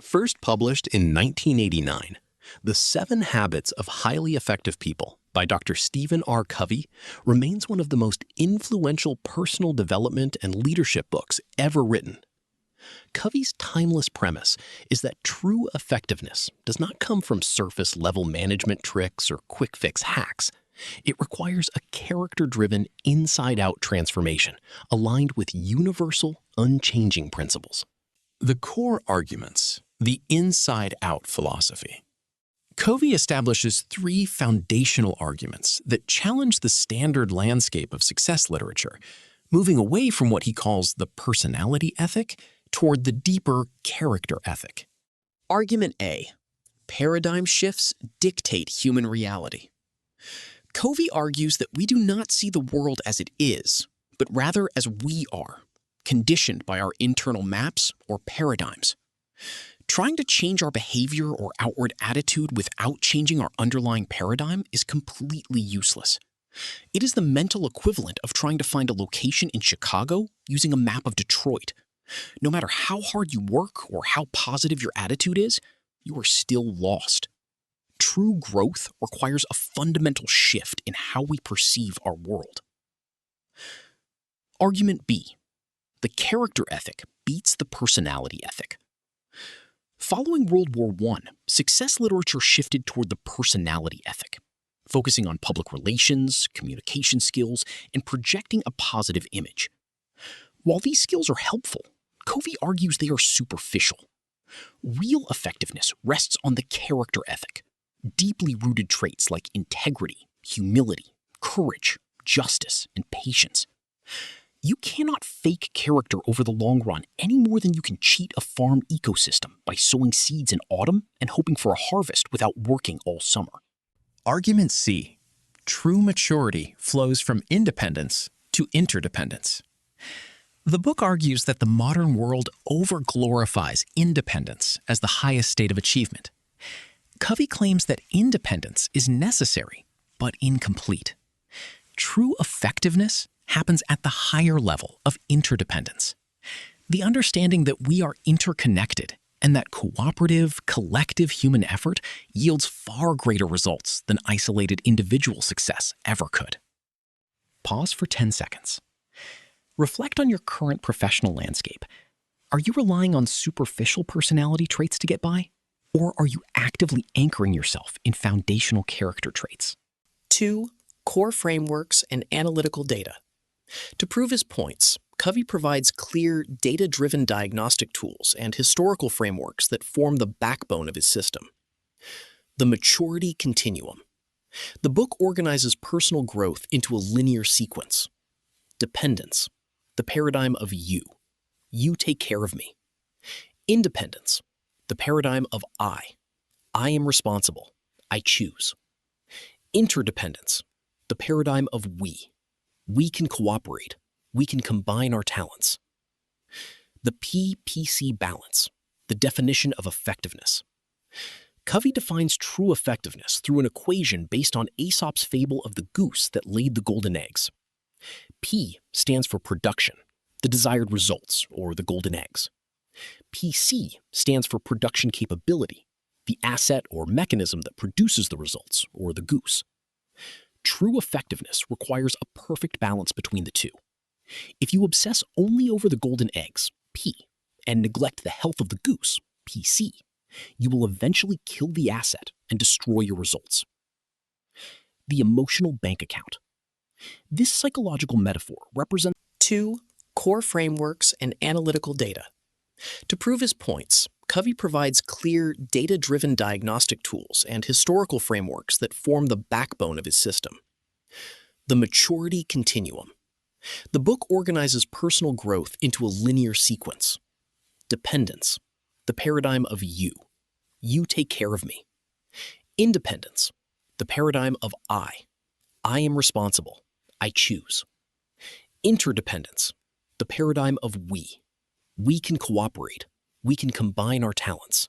First published in 1989, The 7 Habits of Highly Effective People by Dr. Stephen R. Covey remains one of the most influential personal development and leadership books ever written. Covey's timeless premise is that true effectiveness does not come from surface-level management tricks or quick-fix hacks. It requires a character-driven, inside-out transformation aligned with universal, unchanging principles. The core arguments, the inside-out philosophy. Covey establishes 3 foundational arguments that challenge the standard landscape of success literature, moving away from what he calls the personality ethic toward the deeper character ethic. Argument A. Paradigm shifts dictate human reality. Covey argues that we do not see the world as it is, but rather as we are, conditioned by our internal maps or paradigms. Trying to change our behavior or outward attitude without changing our underlying paradigm is completely useless. It is the mental equivalent of trying to find a location in Chicago using a map of Detroit. No matter how hard you work or how positive your attitude is, you are still lost. True growth requires a fundamental shift in how we perceive our world. Argument B. The character ethic beats the personality ethic. Following World War I, success literature shifted toward the personality ethic, focusing on public relations, communication skills, and projecting a positive image. While these skills are helpful, Covey argues they are superficial. Real effectiveness rests on the character ethic, deeply rooted traits like integrity, humility, courage, justice, and patience. You cannot fake character over the long run any more than you can cheat a farm ecosystem by sowing seeds in autumn and hoping for a harvest without working all summer. Argument C. True maturity flows from independence to interdependence. The book argues that the modern world over-glorifies independence as the highest state of achievement. Covey claims that independence is necessary, but incomplete. True effectiveness happens at the higher level of interdependence. The understanding that we are interconnected and that cooperative, collective human effort yields far greater results than isolated individual success ever could. Pause for 10 seconds. Reflect on your current professional landscape. Are you relying on superficial personality traits to get by? Or are you actively anchoring yourself in foundational character traits? 2. Core frameworks and analytical data. To prove his points, Covey provides clear, data-driven diagnostic tools and historical frameworks that form the backbone of his system. The maturity continuum. The book organizes personal growth into a linear sequence. Dependence. The paradigm of you. You take care of me. Independence. The paradigm of I. I am responsible. I choose. Interdependence. The paradigm of we. We can cooperate. We can combine our talents. The PPC balance, the definition of effectiveness. Covey defines true effectiveness through an equation based on Aesop's fable of the goose that laid the golden eggs. P stands for production, the desired results, or the golden eggs. PC stands for production capability, the asset or mechanism that produces the results, or the goose. True effectiveness requires a perfect balance between the two. If you obsess only over the golden eggs, P, and neglect the health of the goose, PC, you will eventually kill the asset and destroy your results. The emotional bank account. This psychological metaphor represents 2. Core frameworks and analytical data. To prove his points, Covey provides clear, data-driven diagnostic tools and historical frameworks that form the backbone of his system. The maturity continuum. The book organizes personal growth into a linear sequence. Dependence. The paradigm of you. You take care of me. Independence. The paradigm of I. I am responsible. I choose. Interdependence. The paradigm of we. We can cooperate. We can combine our talents.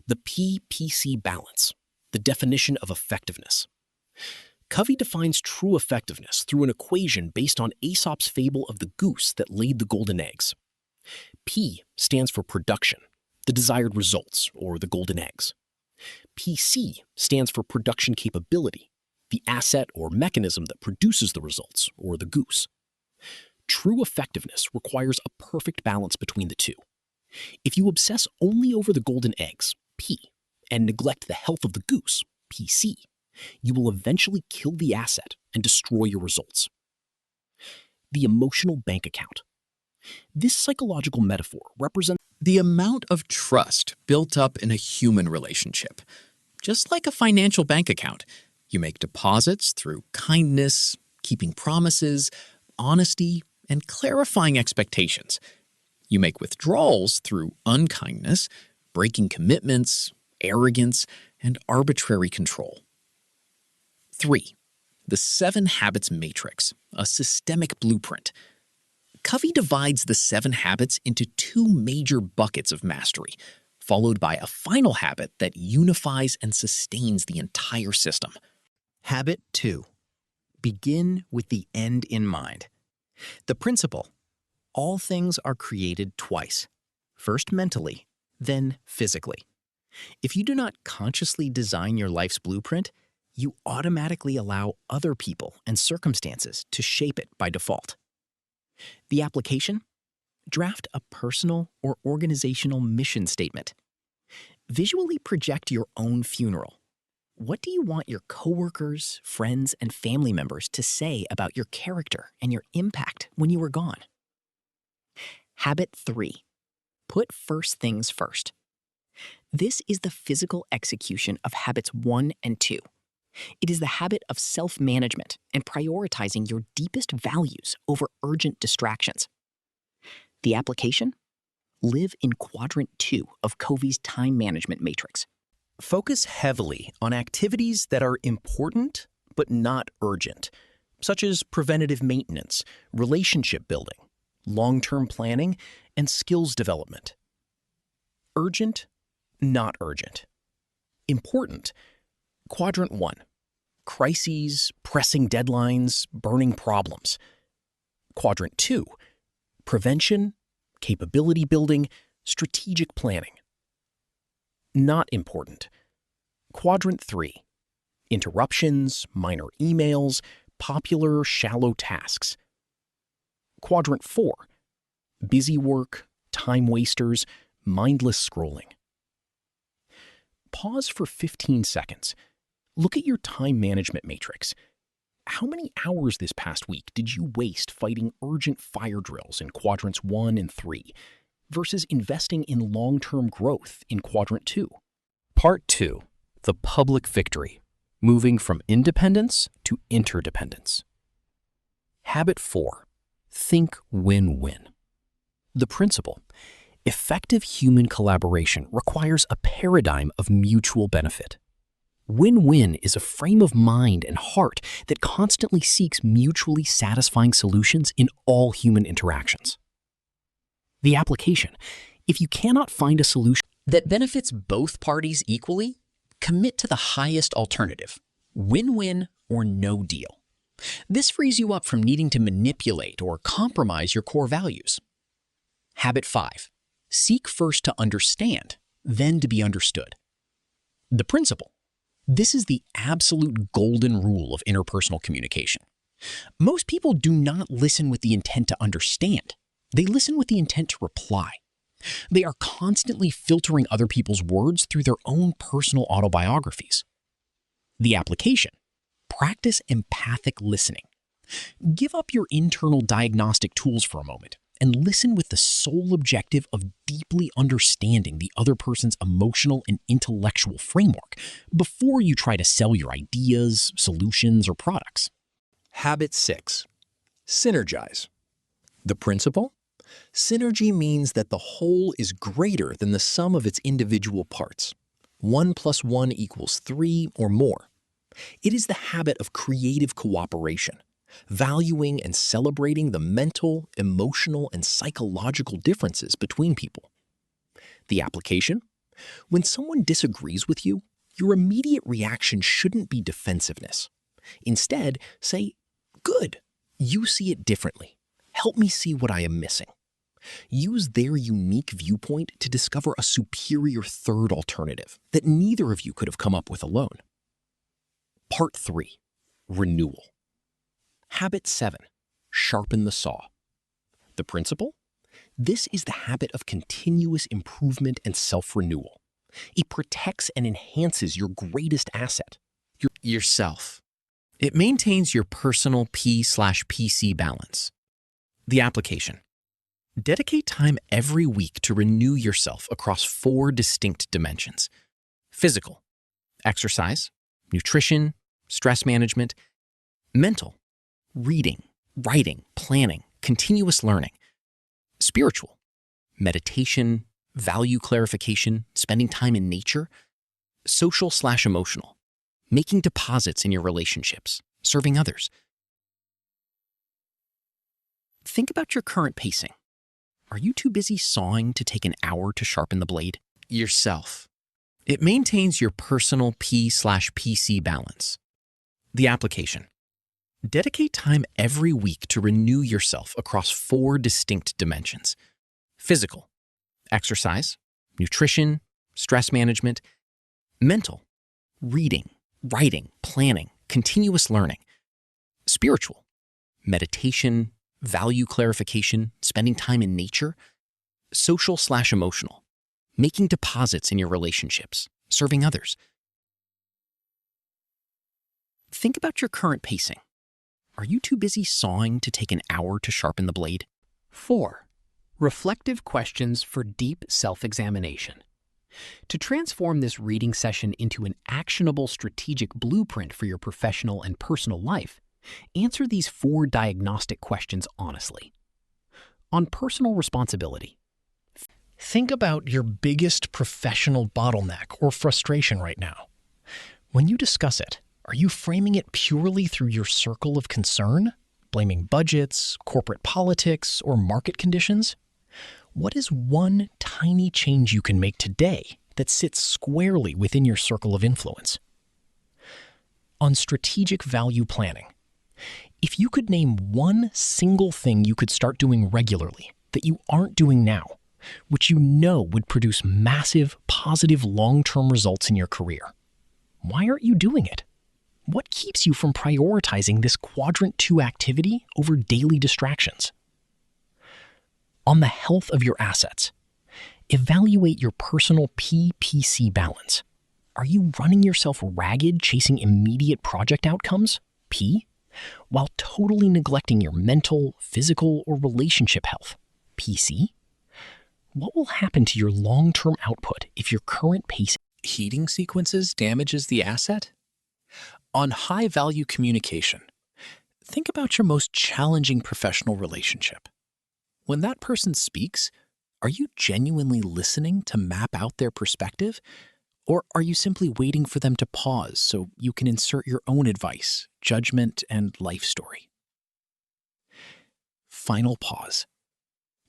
The PPC balance, the definition of effectiveness. Covey defines true effectiveness through an equation based on Aesop's fable of the goose that laid the golden eggs. P stands for production, the desired results, or the golden eggs. PC stands for production capability, the asset or mechanism that produces the results, or the goose. True effectiveness requires a perfect balance between the two. If you obsess only over the golden eggs, P, and neglect the health of the goose, PC, you will eventually kill the asset and destroy your results. The emotional bank account. This psychological metaphor represents the amount of trust built up in a human relationship. Just like a financial bank account, you make deposits through kindness, keeping promises, honesty, and clarifying expectations. You make withdrawals through unkindness, breaking commitments, arrogance, and arbitrary control. 3. The 7 Habits Matrix, a systemic blueprint. Covey divides the 7 habits into 2 major buckets of mastery, followed by a final habit that unifies and sustains the entire system. Habit 2. Begin with the end in mind. The principle: all things are created twice, first mentally, then physically. If you do not consciously design your life's blueprint, you automatically allow other people and circumstances to shape it by default. The application: draft a personal or organizational mission statement. Visually project your own funeral. What do you want your coworkers, friends, and family members to say about your character and your impact when you are gone? Habit 3. Put first things first. This is the physical execution of habits 1 and 2. It is the habit of self-management and prioritizing your deepest values over urgent distractions. The application: live in quadrant 2 of Covey's time management matrix. Focus heavily on activities that are important but not urgent, such as preventative maintenance, relationship building, long-term planning, and skills development. Urgent, not urgent. Important, quadrant 1. Crises, pressing deadlines, burning problems. Quadrant 2. Prevention, capability building, strategic planning. Not important. Quadrant 3. Interruptions, minor emails, popular, shallow tasks. Quadrant 4. Busy work, time wasters, mindless scrolling. Pause for 15 seconds. Look at your time management matrix. How many hours this past week did you waste fighting urgent fire drills in quadrants 1 and 3 versus investing in long-term growth in quadrant 2? Part 2. The public victory. Moving from independence to interdependence. Habit 4. Think win-win. The principle: effective human collaboration requires a paradigm of mutual benefit. Win-win is a frame of mind and heart that constantly seeks mutually satisfying solutions in all human interactions. The application: if you cannot find a solution That benefits both parties equally, commit to the highest alternative, win-win or no deal. This frees you up from needing to manipulate or compromise your core values. Habit 5. Seek first to understand, then to be understood. The principle: this is the absolute golden rule of interpersonal communication. Most people do not listen with the intent to understand. They listen with the intent to reply. They are constantly filtering other people's words through their own personal autobiographies. The application: practice empathic listening. Give up your internal diagnostic tools for a moment and listen with the sole objective of deeply understanding the other person's emotional and intellectual framework before you try to sell your ideas, solutions, or products. Habit 6. Synergize. The principle: synergy means that the whole is greater than the sum of its individual parts. 1 + 1 = 3 or more. It is the habit of creative cooperation, valuing and celebrating the mental, emotional, and psychological differences between people. The application: when someone disagrees with you, your immediate reaction shouldn't be defensiveness. Instead, say, "Good, you see it differently. Help me see what I am missing." Use their unique viewpoint to discover a superior third alternative that neither of you could have come up with alone. Part 3. Renewal. Habit 7. Sharpen the saw. The principle? This is the habit of continuous improvement and self-renewal. It protects and enhances your greatest asset, yourself. It maintains your personal P/PC balance. The application. Dedicate time every week to renew yourself across 4 distinct dimensions: physical, exercise, nutrition, stress management; mental, reading, writing, planning, continuous learning; spiritual, meditation, value clarification, spending time in nature; social/emotional, making deposits in your relationships, serving others. Think about your current pacing. Are you too busy sawing to take an hour to sharpen the blade? Yourself. It maintains your personal P/PC balance. The application. Dedicate time every week to renew yourself across 4 distinct dimensions: physical, exercise, nutrition, stress management; mental, reading, writing, planning, continuous learning; spiritual, meditation, value clarification, spending time in nature; social/emotional, making deposits in your relationships, serving others. Think about your current pacing. Are you too busy sawing to take an hour to sharpen the blade? 4. Reflective questions for deep self-examination. To transform this reading session into an actionable strategic blueprint for your professional and personal life, answer these 4 diagnostic questions honestly. On personal responsibility. Think about your biggest professional bottleneck or frustration right now. When you discuss it, are you framing it purely through your circle of concern, blaming budgets, corporate politics, or market conditions? What is one tiny change you can make today that sits squarely within your circle of influence? On strategic value planning, if you could name one single thing you could start doing regularly that you aren't doing now, which you know would produce massive, positive long-term results in your career, why aren't you doing it? What keeps you from prioritizing this quadrant 2 activity over daily distractions? On the health of your assets, evaluate your personal PPC balance. Are you running yourself ragged chasing immediate project outcomes, P, while totally neglecting your mental, physical, or relationship health, PC? What will happen to your long-term output if your current pace Heating sequences damages the asset? On high-value communication, think about your most challenging professional relationship. When that person speaks, are you genuinely listening to map out their perspective? Or are you simply waiting for them to pause so you can insert your own advice, judgment, and life story? Final pause.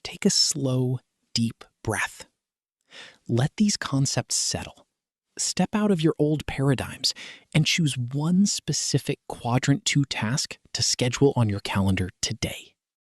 Take a slow, deep breath. Let these concepts settle. Step out of your old paradigms and choose one specific quadrant 2 task to schedule on your calendar today.